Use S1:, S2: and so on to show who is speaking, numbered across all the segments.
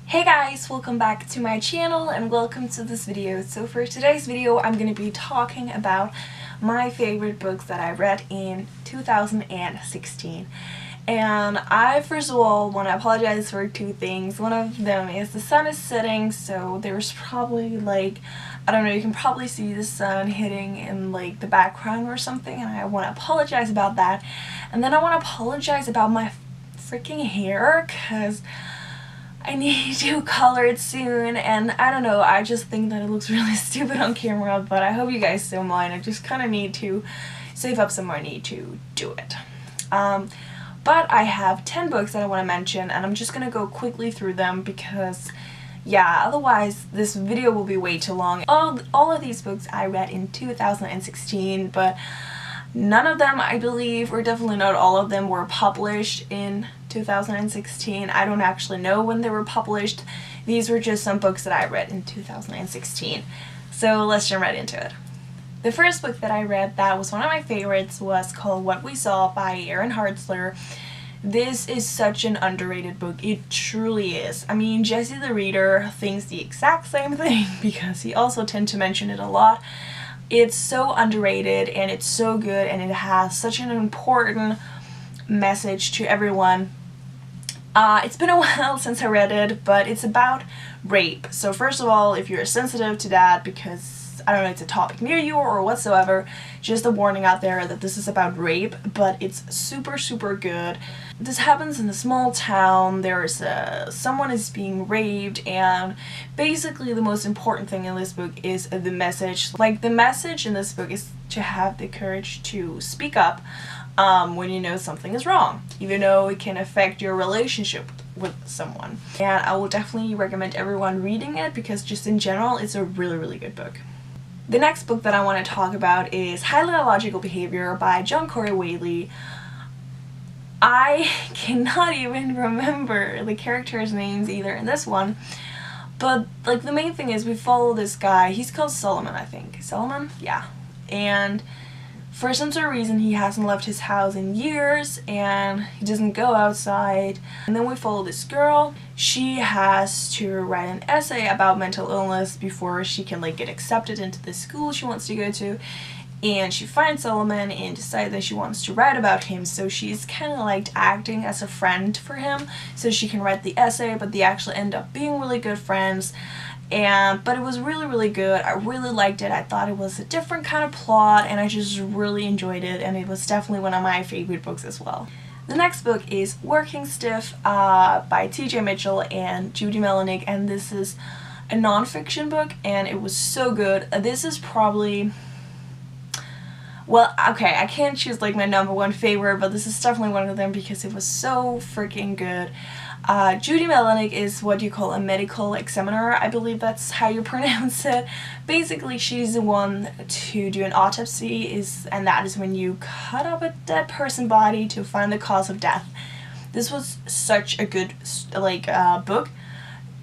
S1: Hey guys, welcome back to my channel and welcome to this video. So for today's video I'm going to be talking about my favorite books that I read in 2016. And I first of all want to apologize for two things. One of them is the sun is setting, so there's probably like, I don't know, you can probably see the sun hitting in like the background or something, and I want to apologize about that. And then I want to apologize about my freaking hair because I need to color it soon, and I don't know, I just think that it looks really stupid on camera, but I hope you guys don't mind. I just kind of need to save up some money to do it. But I have 10 books that I want to mention, and I'm just going to go quickly through them because, yeah, otherwise this video will be way too long. All of these books I read in 2016, but none of them, I believe, or definitely not all of them, were published in 2016. I don't actually know when they were published. These were just some books that I read in 2016. So let's jump right into it. The first book that I read that was one of my favorites was called What We Saw by Aaron Hartzler. This is such an underrated book. It truly is. I mean, Jesse the reader thinks the exact same thing because he also tends to mention it a lot. It's so underrated and it's so good, and it has such an important message to everyone. It's been a while since I read it, but it's about rape. So first of all, if you're sensitive to that because, I don't know, it's a topic near you or whatsoever, just a warning out there that this is about rape, but it's super good. This happens in a small town. There's someone is being raped, and basically the most important thing in this book is the message. Like, the message in this book is to have the courage to speak up when you know something is wrong, even though it can affect your relationship with someone. And I will definitely recommend everyone reading it because just in general it's a really good book. The next book that I want to talk about is Highly Illogical Behavior by John Corey Whaley. I cannot even remember the characters' names either in this one, but like the main thing is we follow this guy. He's called Solomon, I think. Solomon? Yeah. And for some sort of reason he hasn't left his house in years and he doesn't go outside. And then we follow this girl. She has to write an essay about mental illness before she can like get accepted into the school she wants to go to. And she finds Solomon and decides that she wants to write about him, so she's kind of like acting as a friend for him so she can write the essay, but they actually end up being really good friends. But it was really good. I really liked it. I thought it was a different kind of plot and I just really enjoyed it, and it was definitely one of my favorite books as well. The next book is Working Stiff by TJ Mitchell and Judy Melanik, and this is a non-fiction book and it was so good. This is probably, well, okay, I can't choose like my number one favorite, but this is definitely one of them because it was so freaking good. Judy Melanik is what you call a medical examiner, I believe that's how you pronounce it. Basically, she's the one to do an autopsy, and that is when you cut up a dead person's body to find the cause of death. This was such a good book.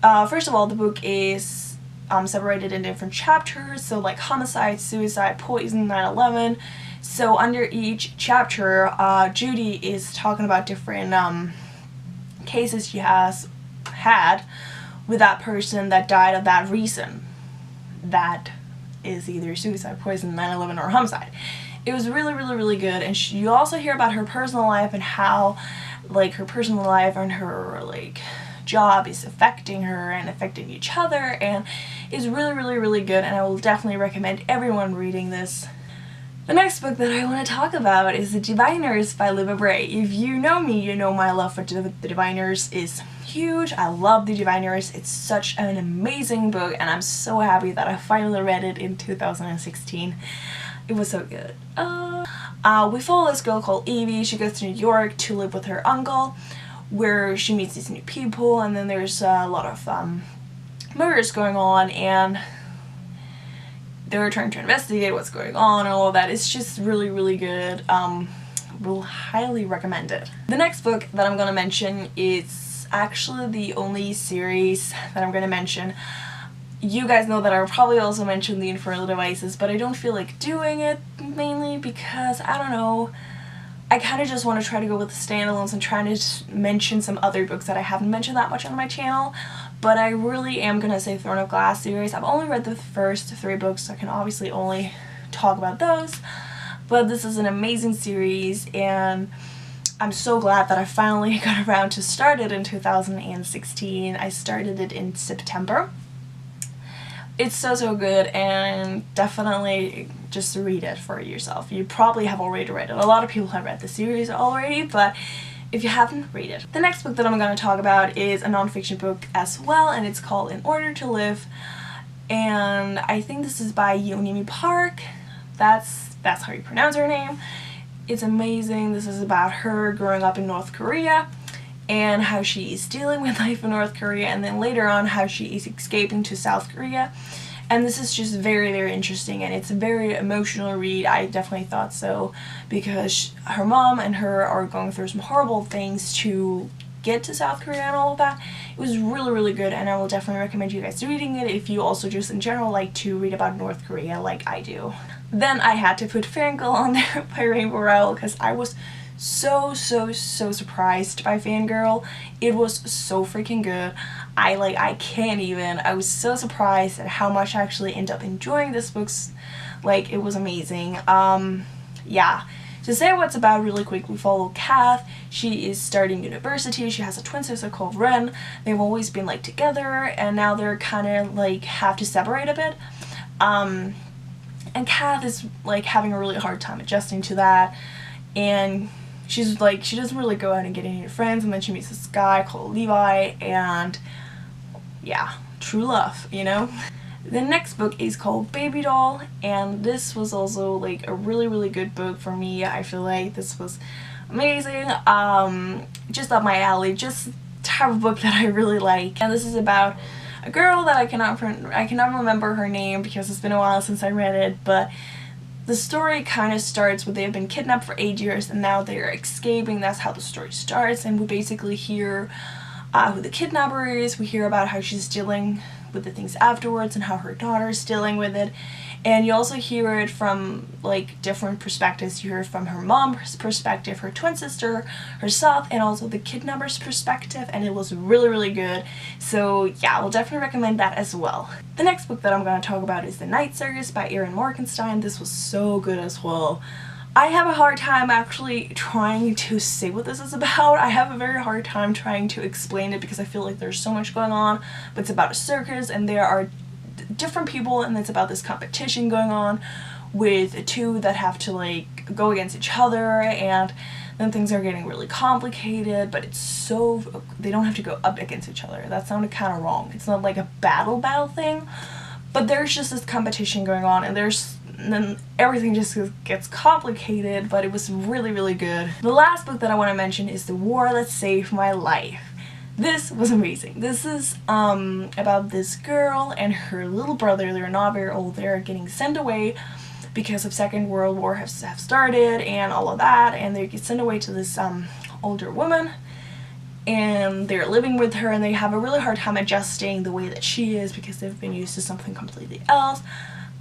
S1: First of all, the book is separated in different chapters, so like homicide, suicide, poison, 9/11. So under each chapter, Judy is talking about different cases she has had with that person that died of that reason. That is either suicide, poison, 9/11, or homicide. It was really good, and you also hear about her personal life and how like her personal life and her like job is affecting her and affecting each other, and it's really good, and I will definitely recommend everyone reading this. The next book that I want to talk about is The Diviners by Libba Bray. If you know me, you know my love for The Diviners is huge. I love The Diviners. It's such an amazing book, and I'm so happy that I finally read it in 2016. It was so good. We follow this girl called Evie. She goes to New York to live with her uncle, where she meets these new people, and then there's a lot of murders going on, and they're trying to investigate what's going on and all of that. It's just really good. Will highly recommend it. The next book that I'm gonna mention is actually the only series that I'm gonna mention. You guys know that I probably also mentioned The Infernal Devices, but I don't feel like doing it mainly because, I don't know, I kind of just want to try to go with the standalones and trying to mention some other books that I haven't mentioned that much on my channel. but I really am gonna say Throne of Glass series. I've only read the first 3 books, so I can obviously only talk about those, but this is an amazing series, and I'm so glad that I finally got around to start it in 2016. I started it in September. It's so good, and definitely just read it for yourself. You probably have already read it. A lot of people have read the series already, but if you haven't, read it. The next book that I'm going to talk about is a non-fiction book as well, and it's called In Order to Live, and I think this is by Yeonmi Park. That's how you pronounce her name. It's amazing. This is about her growing up in North Korea and how she is dealing with life in North Korea, and then later on how she is escaping to South Korea. And this is just very interesting, and it's a very emotional read. I definitely thought so, because her mom and her are going through some horrible things to get to South Korea and all of that. It was really good, and I will definitely recommend you guys reading it if you also just in general like to read about North Korea like I do. Then I had to put Fangirl on there by Rainbow Rowell, because I was so surprised by Fangirl. It was so freaking good. I can't even. I was so surprised at how much I actually ended up enjoying this book. Like, it was amazing. Yeah. To say what it's about really quick, we follow Kath. She is starting university. She has a twin sister called Ren. They've always been like together, and now they're kind of like have to separate a bit. And Kath is like having a really hard time adjusting to that, and she's like, she doesn't really go out and get any new friends, and then she meets this guy called Levi, and yeah, true love, you know? The next book is called Baby Doll, and this was also like a really good book for me. I feel like this was amazing, just up my alley, just type of book that I really like. And this is about a girl that I cannot remember her name because it's been a while since I read it, but the story kind of starts with they've been kidnapped for 8 years and now they're escaping. That's how the story starts, and we basically hear who the kidnapper is. We hear about how she's dealing with the things afterwards and how her daughter's dealing with it. And you also hear it from like different perspectives. You hear it from her mom's perspective, her twin sister, herself, and also the kidnapper's perspective, and it was really good. So yeah, I will definitely recommend that as well. The next book that I'm going to talk about is The Night Circus by Erin Morgenstein. This was so good as well. I have a hard time actually trying to say what this is about. I have a very hard time trying to explain it because I feel like there's so much going on, but it's about a circus and there are different people, and it's about this competition going on with 2 that have to like go against each other, and then things are getting really complicated, but it's so, they don't have to go up against each other. That sounded kind of wrong. It's not like a battle thing, but there's just this competition going on, and then everything just gets complicated, but it was really good. The last book that I want to mention is The War That Saved My Life. This was amazing. This is about this girl and her little brother. They're not very old. They're getting sent away because of Second World War have started and all of that, and they get sent away to this older woman, and they're living with her, and they have a really hard time adjusting the way that she is because they've been used to something completely else.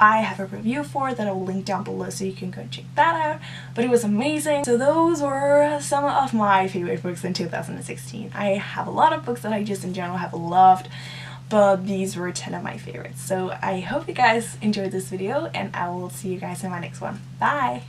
S1: I have a review for it that I will link down below so you can go check that out, but it was amazing. So those were some of my favorite books in 2016. I have a lot of books that I just in general have loved, but these were 10 of my favorites. So I hope you guys enjoyed this video, and I will see you guys in my next one. Bye!